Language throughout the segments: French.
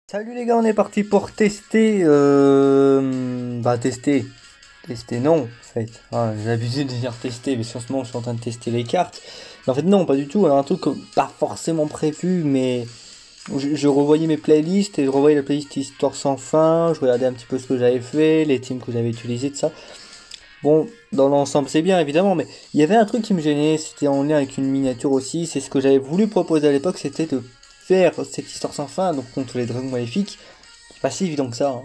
Salut les gars, on est parti pour tester, tester non, en fait. Ah, j'ai l'habitude de dire tester, mais sur ce moment je suis en train de tester les cartes. Mais en fait non, pas du tout, un truc pas forcément prévu, mais je revoyais mes playlists et je revoyais la playlist Histoire sans fin, je regardais un petit peu ce que j'avais fait, les teams que j'avais utilisés, tout ça. Bon, dans l'ensemble c'est bien évidemment, mais il y avait un truc qui me gênait, c'était en lien avec une miniature aussi, c'est ce que j'avais voulu proposer à l'époque, c'était de faire cette Histoire sans fin, donc contre les dragons maléfiques. Pas si évident que ça, hein.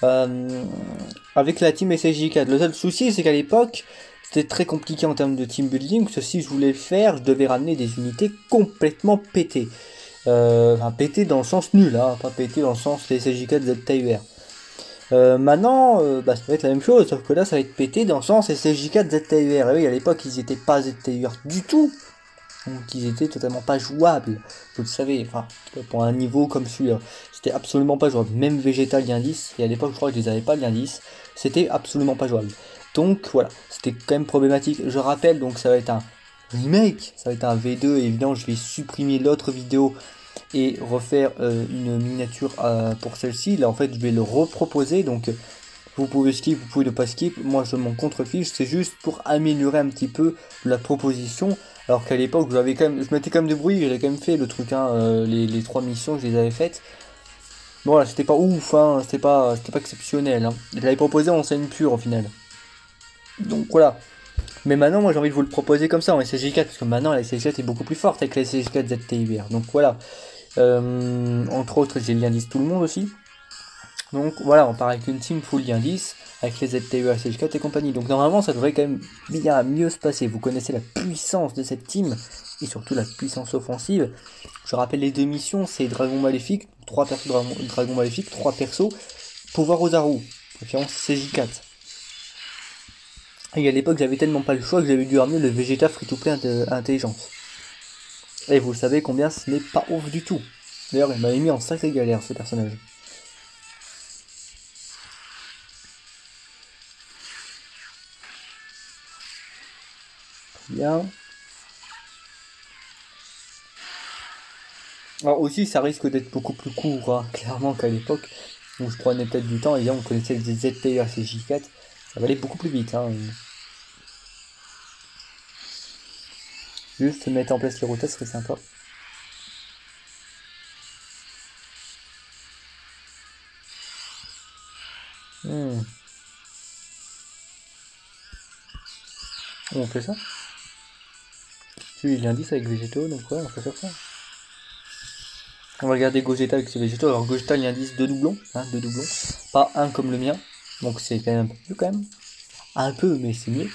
Euh, Avec la team SSJ4. Le seul souci, c'est qu'à l'époque, c'était très compliqué en termes de team building, parce que si je voulais le faire, je devais ramener des unités complètement pétées. Enfin, pétées dans le sens nul, hein, pas pétées dans le sens les SSJ4 ZTUR. Maintenant, ça va être la même chose, sauf que là, ça va être pété dans le sens SSJ4 ZTUR. Et oui, à l'époque, ils n'étaient pas ZTUR du tout. Donc ils étaient totalement pas jouables, vous le savez, enfin, pour un niveau comme celui-là, c'était absolument pas jouable. Même Vegeta lien 10, et à l'époque je crois que je les avais pas lien 10, c'était absolument pas jouable. Donc voilà, c'était quand même problématique. Je rappelle, donc ça va être un remake, ça va être un V2, et évidemment je vais supprimer l'autre vidéo et refaire une miniature pour celle-ci. Là en fait je vais le reproposer, donc vous pouvez skip, vous pouvez ne pas skip. Moi, je m'en contrefiche. C'est juste pour améliorer un petit peu la proposition. Alors qu'à l'époque, je m'étais quand même débrouillé. J'avais quand même fait le truc, hein, les trois missions, je les avais faites. Bon, voilà, c'était pas ouf, hein, c'était pas exceptionnel, hein. Je l'avais proposé en scène pure au final. Donc voilà. Mais maintenant, moi, j'ai envie de vous le proposer comme ça en SSJ4 parce que maintenant, la SSJ4 est beaucoup plus forte avec la SSJ4 ZTIVR. Donc voilà. Entre autres, j'ai le lien 10 tout le monde aussi. Donc voilà, on part avec une team full lien 10, avec les ZTE, ACH4 et compagnie. Donc normalement, ça devrait quand même bien mieux se passer. Vous connaissez la puissance de cette team, et surtout la puissance offensive. Je rappelle les deux missions, c'est Dragon Maléfique, 3 persos Dragon Maléfique, 3 persos, pouvoir aux Aru, préférence CJ4. Et à l'époque, j'avais tellement pas le choix que j'avais dû ramener le Vegeta free-to-play intelligence. Et vous savez combien ce n'est pas ouf du tout. D'ailleurs, il m'avait mis en sacrée galère, ce personnage. Bien. Alors aussi, ça risque d'être beaucoup plus court, hein, clairement, qu'à l'époque, où je prenais peut-être du temps, et on connaissait les ZTE CJ4, ça va aller beaucoup plus vite, hein. Juste mettre en place les rotas serait sympa. Hmm. On fait ça. Celui il indice avec Végétaux, donc ouais, on peut faire ça. On va regarder Gogeta avec ses Végétaux. Alors Gogeta, il indice deux doublons, hein, deux doublons. Pas un comme le mien, donc c'est quand même un peu mieux quand même. Un peu, mais c'est mieux.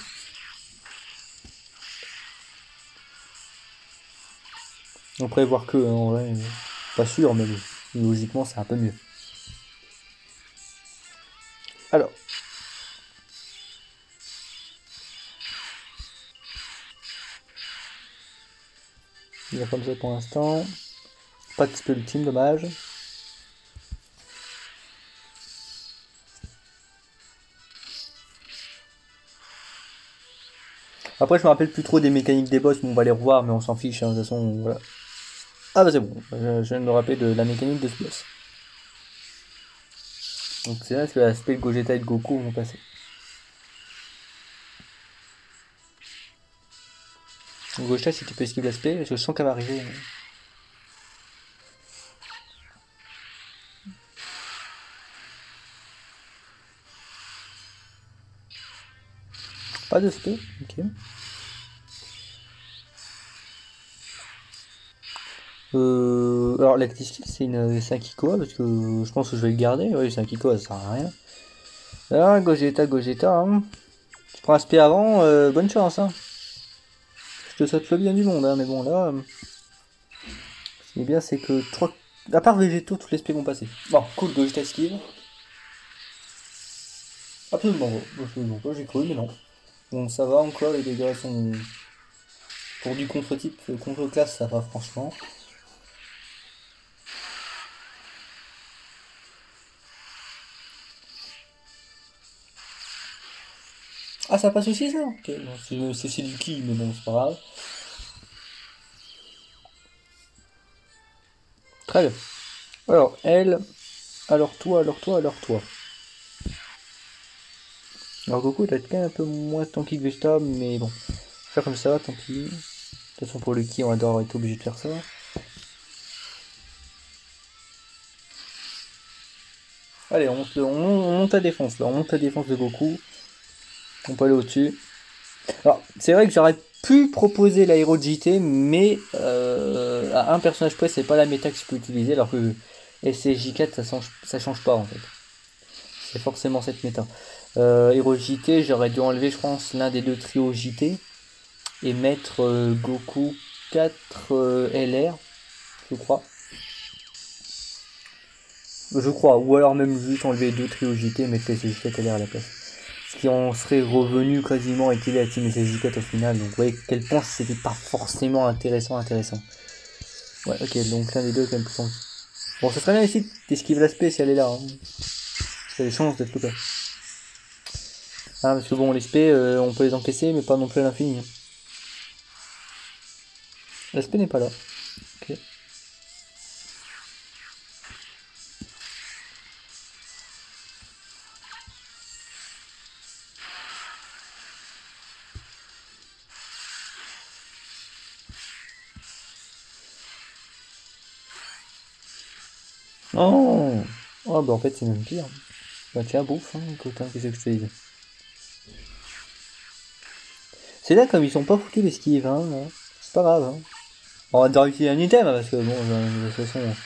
On pourrait voir que, en vrai, pas sûr, mais logiquement, c'est un peu mieux. Alors, il y a comme ça pour l'instant. Pas de spell ultime, dommage. Après, je me rappelle plus trop des mécaniques des boss, mais on va les revoir, mais on s'en fiche, hein, de toute façon, voilà. Ah bah c'est bon, je viens de me rappeler de la mécanique de ce boss. Donc c'est là que l'aspect de Gogeta et de Goku vont passer. Donc Gogeta, si tu peux esquiver l'aspect, je sens qu'elle va arriver. Pas de spé, ok. Alors l'active skill c'est un Kikoa parce que je pense que je vais le garder. Oui, c'est un Kikoa, ça sert à rien. Ah, Gogeta, hein. Tu prends aspect avant, bonne chance, hein. Je te souhaite le bien du monde, hein, mais bon là. Ce qui est bien, c'est que à part Végétaux, tous les SP vont passer. Bon, cool, Gogeta esquive. Absolument pas, j'ai cru, mais non. Bon, ça va encore, les dégâts sont. Pour du contre-type, contre-classe, ça va franchement. Ah, ça passe aussi, ça? Ok, bon, c'est du qui, mais bon, c'est pas grave. Très bien. Alors, elle, alors toi, alors toi, alors toi. Alors Goku, il va être quand même un peu moins tanky que Vegeta, mais bon. Faire comme ça, tant pis. De toute façon, pour Lucky, on va devoir être obligé de faire ça. Allez, on monte la défense, là. On monte la défense de Goku. On peut aller au-dessus. Alors, c'est vrai que j'aurais pu proposer l'aéro de JT, mais à un personnage près, c'est pas la méta que je peux utiliser, alors que SCJ4, ça change pas, en fait. C'est forcément cette méta. Héros JT, j'aurais dû enlever, je pense, l'un des deux trios JT et mettre Goku 4 LR, je crois. Je crois, ou alors même juste enlever deux trios JT et mettre SCJ4 LR à la place. Ce qui en serait revenu quasiment équilibré à Team SCJ4 au final. Donc, vous voyez quel point c'était pas forcément intéressant. Ouais, ok, donc l'un des deux est quand même plus tendu. Bon, ça serait bien ici d'esquiver l'aspect si elle est là. Hein. Ça a des chances d'être le cas. Ah, parce que bon, les spé, on peut les encaisser, mais pas non plus à l'infini. Hein. L'aspect n'est pas là. Ok. Oh, oh bah en fait, c'est même pire. Bah tiens, bouffe, hein, écoute, hein, qu'est-ce que je te dis. C'est là comme ils sont pas foutus l'esquive, hein. C'est pas grave, hein. On va devoir utiliser un item, hein, parce que bon, de toute façon,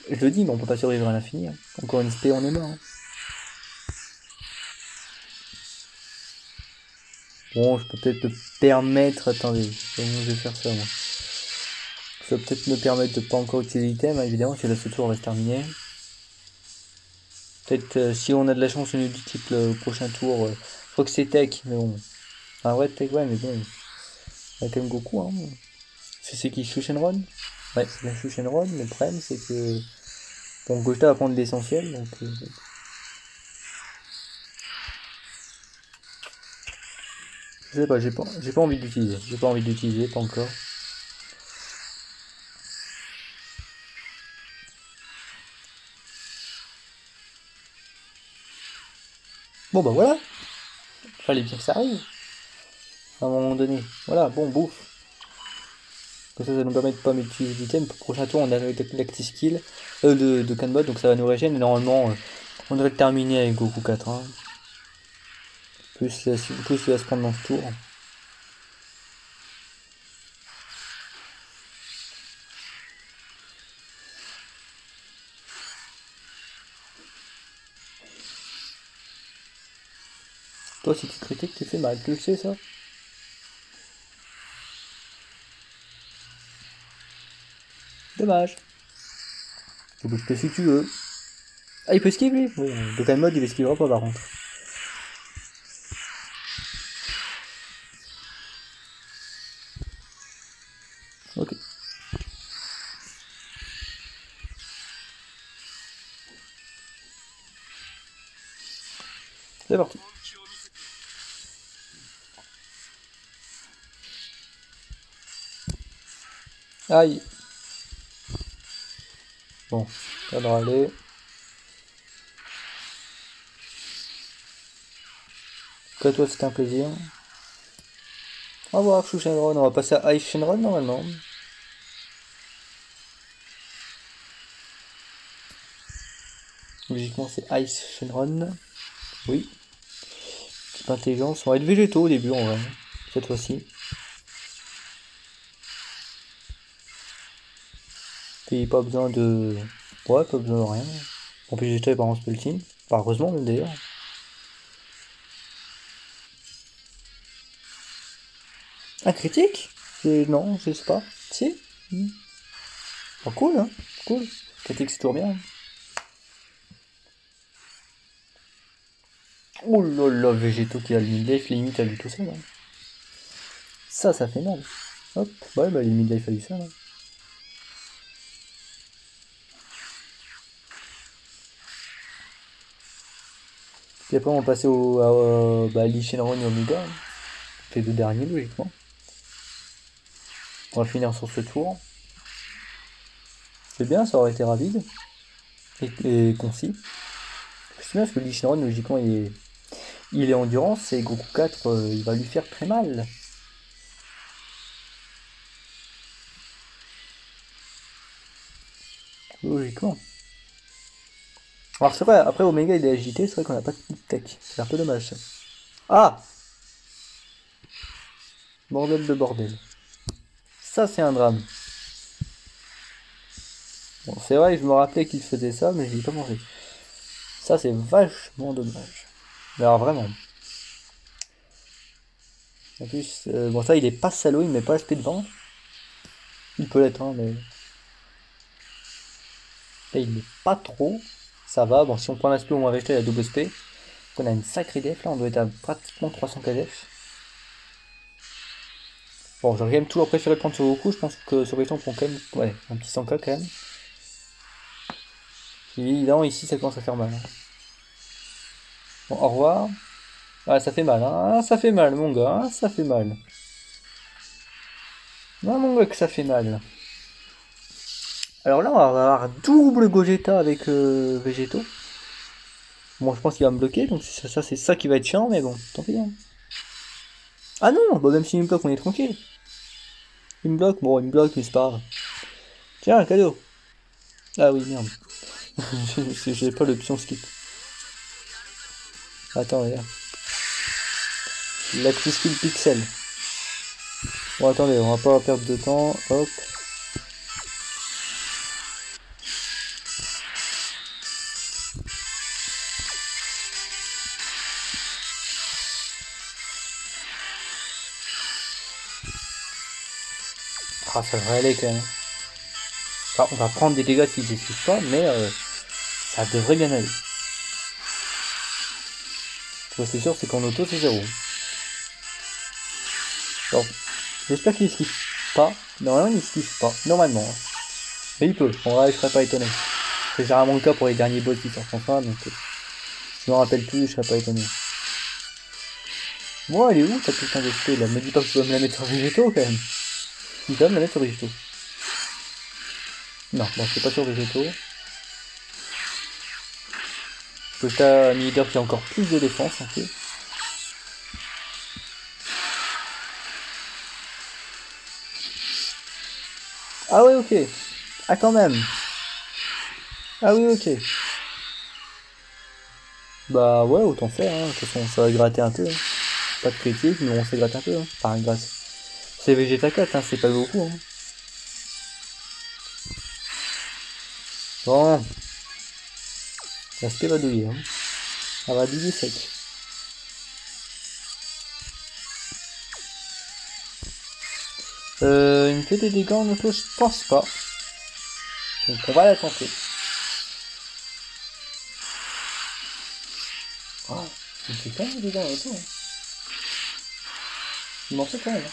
je le dis, mais on peut pas survivre à l'infini. Hein. Encore une SP, on est mort. Hein. Bon, je peux peut-être me permettre. Attendez, comment je vais faire ça moi? Ça va peut-être me permettre de pas encore utiliser l'item, hein, évidemment, si là ce tour va se terminer. Peut-être si on a de la chance, une du type le prochain tour. Je crois que c'est tech, mais bon. Un vrai tech, ouais, mais bon. Il y a quand même Goku, hein. C'est qui Shushenron? Ouais, c'est bien Shushenron, mais le problème c'est que. Bon, Gota va prendre l'essentiel, donc. Je sais pas, j'ai pas envie d'utiliser. J'ai pas envie d'utiliser, pas encore. Bon bah voilà, fallait bien que ça arrive. À un moment donné. Voilà, bon, bouffe. Comme ça nous permet de pas m'utiliser d'item. Pour le prochain tour, on a l'active skill de Kanbot, donc ça va nous régénérer. Et normalement, on devrait le terminer avec Goku 4. Hein. Plus il va se prendre dans ce tour. Toi, si tu critiques, tu fais mal. Tu le sais, ça? Dommage. Tu peux booster si tu veux. Ah, il peut esquiver lui. Bon, de quel mode il esquivera pas par contre. Ok. C'est parti. Aïe. Bon, ça devrait aller. Que toi, c'était un plaisir. Au revoir, Chou Shenron. On va passer à Ice Shenron normalement. Logiquement, c'est Ice Shenron. Oui. Type intelligence. On va être végétaux au début, en vrai. Cette fois-ci. Puis pas besoin de. Ouais, pas besoin de rien. En plus, j'étais par exemple Spelting. Enfin, heureusement, même d'ailleurs. Un critique? Non, je sais pas. Si? Oh, cool, hein? Cool. Critique, c'est toujours bien. Oh là là, végétaux qui a le mid-life, limite à lui tout seul. Hein. Ça fait mal. Hop, ouais, bah, le mid-life a lui seul. Hein. Puis après, on va passer à Lee Shenron et Omega. Hein. Les deux derniers, logiquement. On va finir sur ce tour. C'est bien, ça aurait été rapide et concis. C'est bien parce que Lee Shinron, logiquement, il est endurance et Goku 4, il va lui faire très mal. Logiquement. Alors c'est vrai, après Omega il est agité, c'est vrai qu'on n'a pas de tech. C'est un peu dommage ça. Ah! Bordel de bordel. Ça c'est un drame. Bon, c'est vrai que je me rappelais qu'il faisait ça, mais je l'ai pas mangé. Ça c'est vachement dommage. Mais alors vraiment. En plus, bon ça il est pas salaud, il met pas SP devant. Il peut l'être, hein, mais... Là il n'est pas trop. Ça va, bon si on prend l'aspect, on va rester à la double SP. Donc on a une sacrée def, là on doit être à pratiquement 300 KDF. Bon, j'aurais quand même toujours préféré prendre sur Goku, je pense que sur Vegeta on prend quand même, ouais, un petit 100k quand même. Évidemment ici ça commence à faire mal. Hein. Bon, au revoir. Ah ça fait mal, hein, ça fait mal mon gars, hein, ça fait mal. Non mon gars que ça fait mal. Alors là on va avoir double Gogeta avec Végéto. Bon je pense qu'il va me bloquer, donc ça c'est ça qui va être chiant, mais bon, tant pis. Hein. Ah non, bon, même s'il me bloque on est tranquille. Il me bloque, bon il me bloque mais c'est pas grave. Tiens, un cadeau. Ah oui merde. J'ai pas l'option skip. Attends, regarde. La petite skill pixel. Bon, attendez, on va pas perdre de temps. Hop. Ah, ça devrait aller quand même. Enfin, on va prendre des dégâts s'ils n'excusent pas, mais ça devrait bien aller. Ce que c'est sûr, c'est qu'en auto, c'est 0. Donc, j'espère qu'il esquive pas. Normalement, il esquive pas. Normalement. Hein. Mais il peut. En vrai, je serais pas étonné. C'est généralement le cas pour les derniers boss qui sortent enfin, donc je me rappelle plus, je serais pas étonné. Moi, elle est où ta putain d'esprit là? Me dis pas que tu vas me la mettre sur Végéto quand même. Il va me la mettre sur Végéto. Non, bon, c'est pas sur Végéto. T'as un leader qui a encore plus de défense en fait. Ah ouais ok. Ah quand même. Ah oui ok. Bah ouais autant faire hein. De toute façon ça va gratter un peu. Hein. Pas de critique mais on s'est gratté un peu. Hein. Enfin gratte. C'est Vegeta 4 hein, c'est pas beaucoup. Hein. Bon. L'aspect va douiller. Hein. Ça va douiller sec. Il me fait des dégâts en auto, je pense pas. Donc on va la tenter. Oh, il me fait quand même des dégâts en auto. Hein. Il m'en fait quand même. Hein.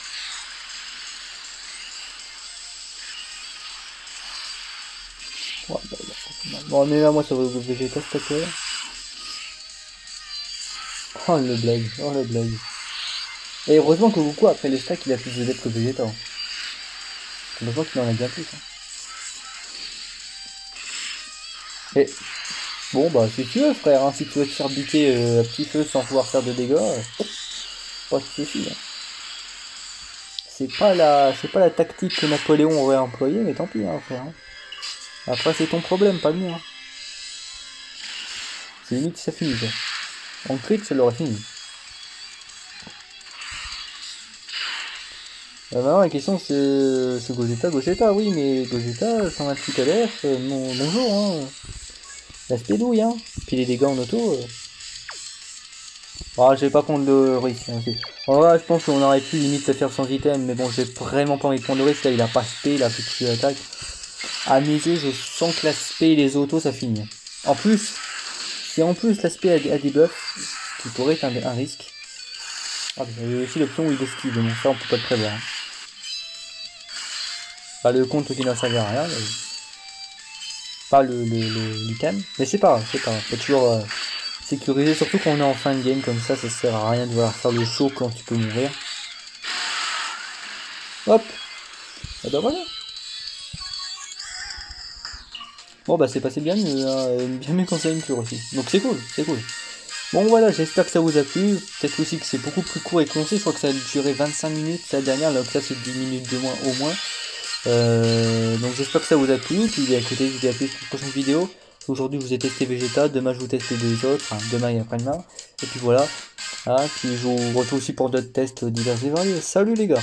Ouais, bah, ça fait mal. Bon, mais là, moi, ça va au Vegeta, s'il te plaît. Oh, le blague. Oh, le blague. Et heureusement que Goku, après les stacks, il a plus de def que Vegeta. Hein. Heureusement qu'il en a bien plus. Hein. Et bon, bah, si tu veux, frère, hein, si tu veux te faire buter à petit feu sans pouvoir faire de dégâts, pas de soucis. Hein. C'est pas la tactique que Napoléon aurait employée, mais tant pis, hein, frère. Hein. Après, c'est ton problème, pas le mien. Hein. C'est limite, ça finit, ça. En crit, ça l'aurait fini. Maintenant, la question, c'est Gogeta, oui, mais Gogeta, 128 KDF, bonjour, hein. La spédouille, hein. Puis les dégâts en auto. Ah, je vais pas prendre le risque. Hein, en vrai, je pense qu'on aurait pu limite se faire sans item, mais bon, j'ai vraiment pas envie de prendre le risque. Là, il a pas spé, il a fait toute l'attaque. À mes yeux, je sens que l'aspect et les autos, ça finit. En plus, si en plus l'aspect a des buffs, ce qui pourrait être un risque. Ah, il y a aussi l'option où il esquive, mais bon, ça on peut pas le prévoir. Hein. Pas le compte qui n'en servait à rien. Mais... Pas l'item. Mais c'est pas grave, c'est pas grave. Faut toujours sécuriser, surtout quand on est en fin de game comme ça sert à rien de vouloir faire le show quand tu peux mourir. Hop. Et ben voilà. Bon bah c'est passé bien mieux, hein, bien mieux quand c'est une pure aussi. Donc c'est cool, c'est cool. Bon voilà, j'espère que ça vous a plu. Peut-être aussi que c'est beaucoup plus court et concis. Je crois que ça a duré 25 minutes la dernière, alors que là c'est 10 minutes de moins au moins. Donc j'espère que ça vous a plu. Puis bah, écoutez, je vous dis à plus pour une prochaine vidéo. Aujourd'hui je vous ai testé Vegeta, demain je vous teste les deux autres, enfin demain et après-demain. Et puis voilà. Ah, puis je vous retrouve aussi pour d'autres tests divers et variés. Salut les gars!